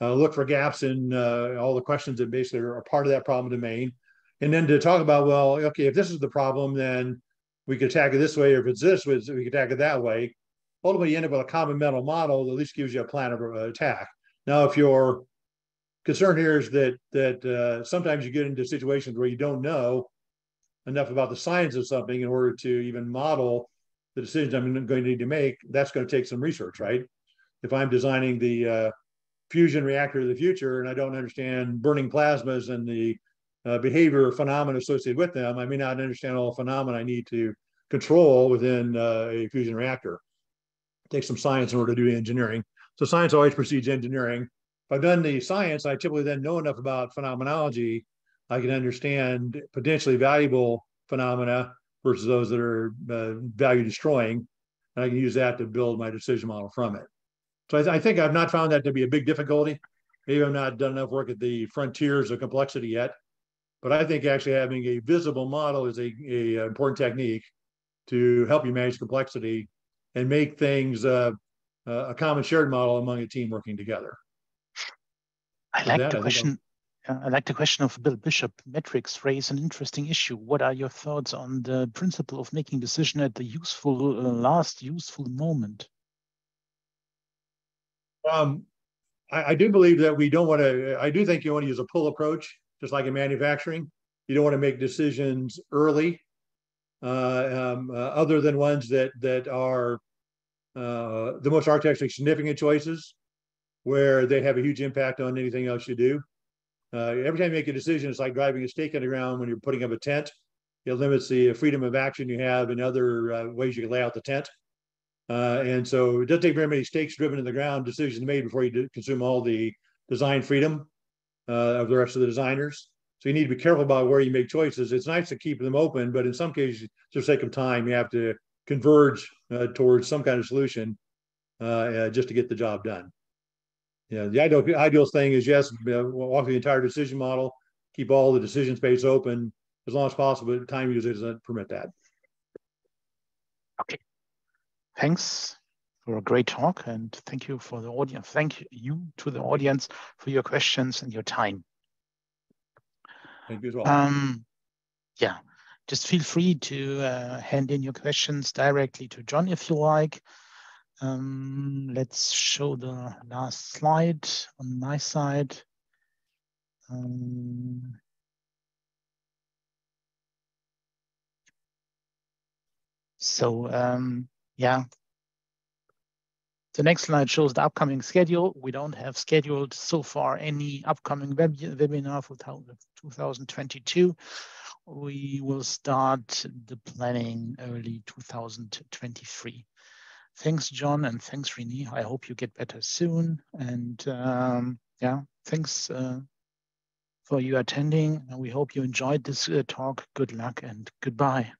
look for gaps in all the questions that basically are part of that problem domain. And then to talk about, well, okay, if this is the problem, then we could attack it this way, or if it's this way, we could attack it that way. Ultimately, you end up with a common mental model that at least gives you a plan of attack. Now, if your concern here is that sometimes you get into situations where you don't know enough about the science of something in order to even model the decisions I'm going to need to make, that's going to take some research, right? If I'm designing the fusion reactor of the future and I don't understand burning plasmas and the behavior or phenomena associated with them, I may not understand all the phenomena I need to control within a fusion reactor. It takes some science in order to do engineering. So science always precedes engineering. If I've done the science, I typically then know enough about phenomenology, I can understand potentially valuable phenomena versus those that are value destroying, and I can use that to build my decision model from it. So I think I've not found that to be a big difficulty. Maybe I've not done enough work at the frontiers of complexity yet, but I think actually having a visible model is a important technique to help you manage complexity and make things a common shared model among a team working together. I like the question. I like the question of Bill Bishop. Metrics raise an interesting issue. What are your thoughts on the principle of making decision at the last useful moment? I do believe that we don't want to. I do think you want to use a pull approach, just like in manufacturing. You don't want to make decisions early, other than ones that are the most architecturally significant choices, where they have a huge impact on anything else you do. Every time you make a decision, it's like driving a stake in the ground when you're putting up a tent. It limits the freedom of action you have in other ways you can lay out the tent. And so it doesn't take very many stakes driven in the ground, decisions made before you consume all the design freedom of the rest of the designers. So you need to be careful about where you make choices. It's nice to keep them open, but in some cases, for the sake of time, you have to converge towards some kind of solution just to get the job done. Yeah, the ideal thing is, yes, walk the entire decision model, keep all the decision space open as long as possible, but time usually doesn't permit that. Okay. Thanks for a great talk, and thank you for the audience. Thank you to the audience for your questions and your time. Thank you as well. Yeah, just feel free to hand in your questions directly to John if you like. Let's show the last slide on my side. Yeah, the next slide shows the upcoming schedule. We don't have scheduled so far any upcoming webinar for 2022. We will start the planning early 2023. Thanks, John, and thanks, Renee. I hope you get better soon. And yeah, thanks for you attending. And we hope you enjoyed this talk. Good luck and goodbye.